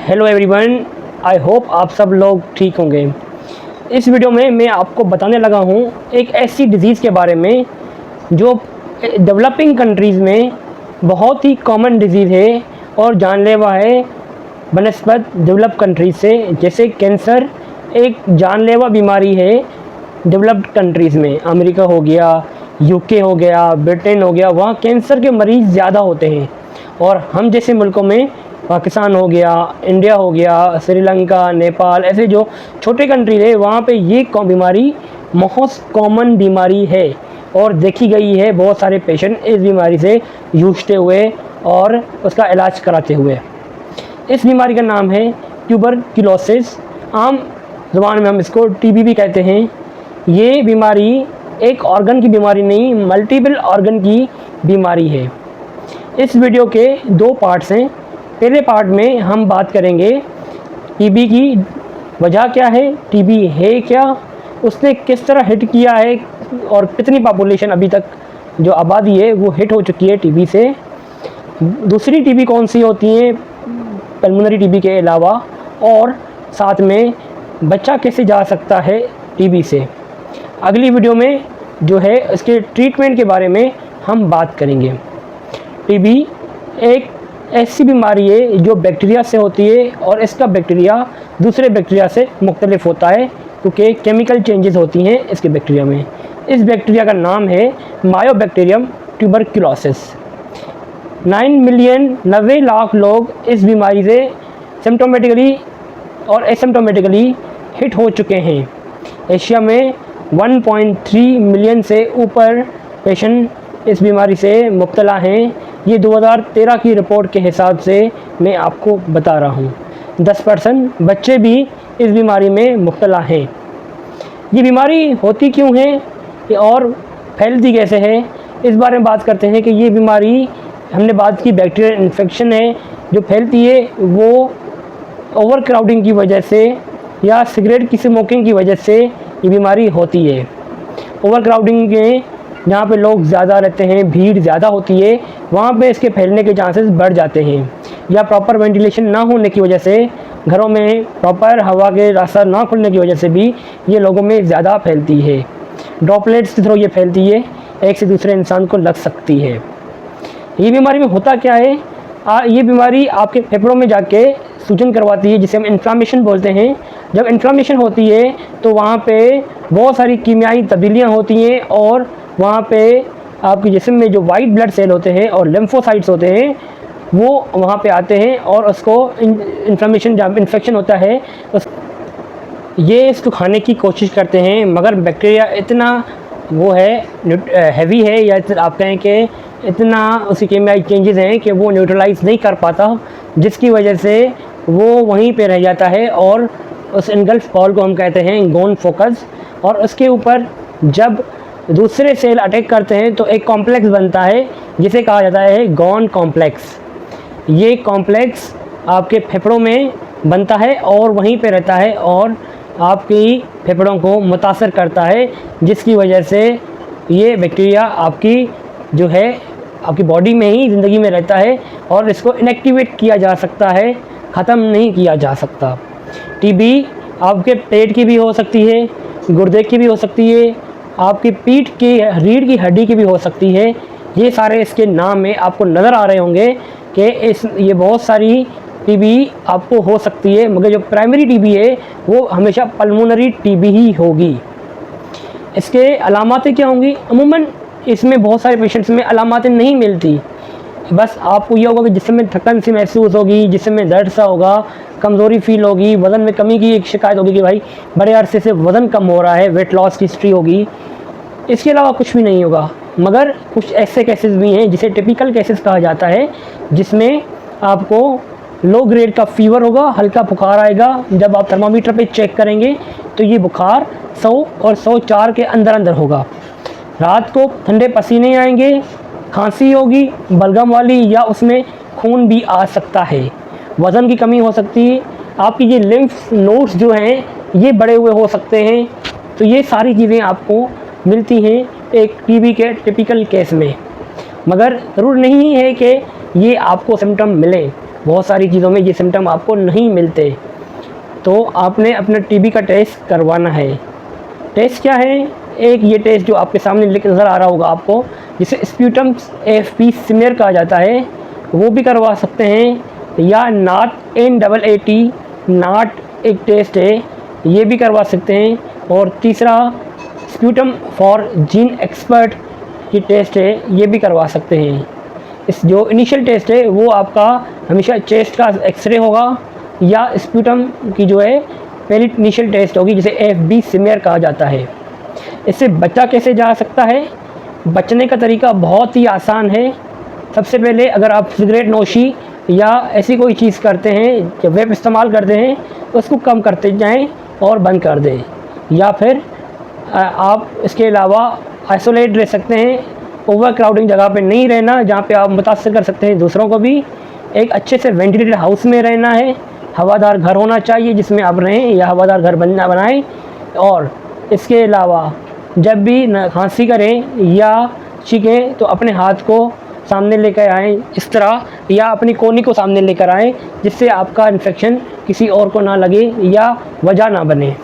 Hello everyone, I hope आप सब लोग ठीक होंगे। इस वीडियो में मैं आपको बताने लगा हूँ एक ऐसी डिज़ीज़ के बारे में जो डेवलपिंग कंट्रीज़ में बहुत ही कॉमन डिज़ीज़ है और जानलेवा है बनस्पत डेवलप कंट्रीज़ से। जैसे कैंसर एक जानलेवा बीमारी है डेवलप्ड कंट्रीज़ में, अमेरिका हो गया, यूके हो गया, ब्रिटेन हो गया, वहाँ कैंसर के मरीज़ ज़्यादा होते हैं। और हम जैसे मुल्कों में पाकिस्तान हो गया, इंडिया हो गया, श्रीलंका, नेपाल, ऐसे जो छोटे कंट्री है वहाँ पे ये बीमारी बहुत कॉमन बीमारी है और देखी गई है बहुत सारे पेशेंट इस बीमारी से जूझते हुए और उसका इलाज कराते हुए। इस बीमारी का नाम है ट्यूबरक्लोसिस, आम ज़ुबान में हम इसको टीबी भी कहते हैं। ये बीमारी एक ऑर्गन की बीमारी नहीं, मल्टीपल ऑर्गन की बीमारी है। इस वीडियो के दो पार्ट्स हैं। पहले पार्ट में हम बात करेंगे टीबी की वजह क्या है, टीबी है क्या, उसने किस तरह हिट किया है और कितनी पॉपुलेशन अभी तक जो आबादी है वो हिट हो चुकी है टीबी से। दूसरी टीबी कौन सी होती है पल्मोनरी टीबी के अलावा, और साथ में बच्चा कैसे जा सकता है टीबी से। अगली वीडियो में जो है इसके ट्रीटमेंट के बारे में हम बात करेंगे। टीबी एक ऐसी बीमारी है जो बैक्टीरिया से होती है और इसका बैक्टीरिया दूसरे बैक्टीरिया से मुख्तलिफ होता है क्योंकि केमिकल चेंजेस होती हैं इसके बैक्टीरिया में। इस बैक्टीरिया का नाम है मायोबैक्टीरियम ट्यूबरक्लोसिस। 9 मिलियन 90 लाख लोग इस बीमारी से सिम्टोमेटिकली और एसिम्टोमेटिकली हिट हो चुके हैं। एशिया में 1.3 मिलियन से ऊपर पेशेंट इस बीमारी से मुब्तला हैं। ये 2013 की रिपोर्ट के हिसाब से मैं आपको बता रहा हूँ। 10% बच्चे भी इस बीमारी में मुब्तला हैं। ये बीमारी होती क्यों है और फैलती कैसे है, इस बारे में बात करते हैं कि ये बीमारी, हमने बात की बैक्टीरियल इन्फेक्शन है जो फैलती है, वो ओवर क्राउडिंग की वजह से या सिगरेट की स्मोकिंग की वजह से ये बीमारी होती है। ओवर क्राउडिंग के जहाँ पे लोग ज़्यादा रहते हैं, भीड़ ज़्यादा होती है, वहाँ पे इसके फैलने के चांसेस बढ़ जाते हैं। या प्रॉपर वेंटिलेशन ना होने की वजह से, घरों में प्रॉपर हवा के रास्ता ना खुलने की वजह से भी ये लोगों में ज़्यादा फैलती है। ड्रॉपलेट्स के थ्रू ये फैलती है, एक से दूसरे इंसान को लग सकती है। ये बीमारी में होता क्या है, ये बीमारी आपके फेफड़ों में जाके सूजन करवाती है जिसे हम इन्फ्लामेशन बोलते हैं। जब इन्फ्लामेशन होती है तो वहाँ पे बहुत सारी कीमियाई तब्दीलियाँ होती हैं और वहाँ पे आपके जिस्म में जो वाइट ब्लड सेल होते हैं और लिम्फोसाइट्स होते हैं वो वहाँ पे आते हैं और उसको इन्फ्लामेशन, जब इन्फेक्शन होता है ये इसको खाने की कोशिश करते हैं, मगर बैक्टीरिया इतना वो है हैवी है, या आप कहें कि इतना उसकी केमियाई चेंजेस हैं कि वो न्यूट्रलाइज नहीं कर पाता, जिसकी वजह से वो वहीं पे रह जाता है और उस इनगल्फ बॉल को हम कहते हैं गोन फोकस। और उसके ऊपर जब दूसरे सेल अटैक करते हैं तो एक कॉम्प्लेक्स बनता है जिसे कहा जाता है गॉन कॉम्प्लेक्स। ये कॉम्प्लेक्स आपके फेफड़ों में बनता है और वहीं पे रहता है और आपकी फेफड़ों को मुतासर करता है, जिसकी वजह से ये बैक्टीरिया आपकी जो है आपकी बॉडी में ही ज़िंदगी में रहता है और इसको इनएक्टिवेट किया जा सकता है, ख़त्म नहीं किया जा सकता। टीबी आपके पेट की भी हो सकती है, गुर्दे की भी हो सकती है, आपकी पीठ की रीढ़ की हड्डी की भी हो सकती है। ये सारे इसके नाम में आपको नज़र आ रहे होंगे कि ये बहुत सारी टीबी आपको हो सकती है, मगर जो प्राइमरी टीबी है वो हमेशा पल्मोनरी टीबी ही होगी। इसके अलामातें क्या होंगी, अमूमन इसमें बहुत सारे पेशेंट्स में अलामातें नहीं मिलती। बस आपको ये होगा कि जिस्म में थकन सी महसूस होगी, जिस्म में दर्द सा होगा, कमज़ोरी फील होगी, वज़न में कमी की एक शिकायत होगी कि भाई बड़े अरसे से वज़न कम हो रहा है, वेट लॉस की हिस्ट्री होगी। इसके अलावा कुछ भी नहीं होगा। मगर कुछ ऐसे केसेस भी हैं जिसे टिपिकल केसेस कहा जाता है, जिसमें आपको लो ग्रेड का फीवर होगा, हल्का बुखार आएगा। जब आप थर्मामीटर पे चेक करेंगे तो ये बुखार 100 और 104 के अंदर अंदर होगा। रात को ठंडे पसीने आएंगे, खांसी होगी बलगम वाली, या उसमें खून भी आ सकता है, वज़न की कमी हो सकती है, आपकी ये लिम्फ नोड्स जो हैं ये बड़े हुए हो सकते हैं। तो ये सारी चीज़ें आपको मिलती हैं एक टीबी के टिपिकल केस में। मगर ज़रूर नहीं है कि ये आपको सिम्टम मिले। बहुत सारी चीज़ों में ये सिम्टम आपको नहीं मिलते। तो आपने अपना टीबी का टेस्ट करवाना है। टेस्ट क्या है? एक ये टेस्ट जो आपके सामने नज़र आ रहा होगा आपको, जिसे स्प्यूटम AFP स्मीयर कहा जाता है, वो भी करवा सकते हैं। या नाट NAAT नाट एक टेस्ट है, ये भी करवा सकते हैं। और तीसरा स्प्यूटम फॉर जीन एक्सपर्ट की टेस्ट है, ये भी करवा सकते हैं। इस जो इनिशियल टेस्ट है वो आपका हमेशा चेस्ट का एक्सरे होगा या स्प्यूटम की जो है पहली इनिशियल टेस्ट होगी, जिसे AFP स्मीयर कहा जाता है। इससे बचा कैसे जा सकता है? बचने का तरीका बहुत ही आसान है। सबसे पहले अगर आप सिगरेट नोशी या ऐसी कोई चीज़ करते हैं, या वेप इस्तेमाल करते हैं, तो उसको कम करते जाएं और बंद कर दें। या फिर आप इसके अलावा आइसोलेट रह सकते हैं, ओवर क्राउडिंग जगह पे नहीं रहना जहाँ पे आप मुतासर कर सकते हैं दूसरों को भी। एक अच्छे से वेंटिलेटेड हाउस में रहना है, हवादार घर होना चाहिए जिसमें आप रहें, या हवादार घर बनाएं। और इसके अलावा जब भी खांसी करें या छींकें तो अपने हाथ को सामने लेकर आएँ इस तरह, या अपनी कोहनी को सामने लेकर आएँ, जिससे आपका इन्फेक्शन किसी और को ना लगे या वजह ना बने।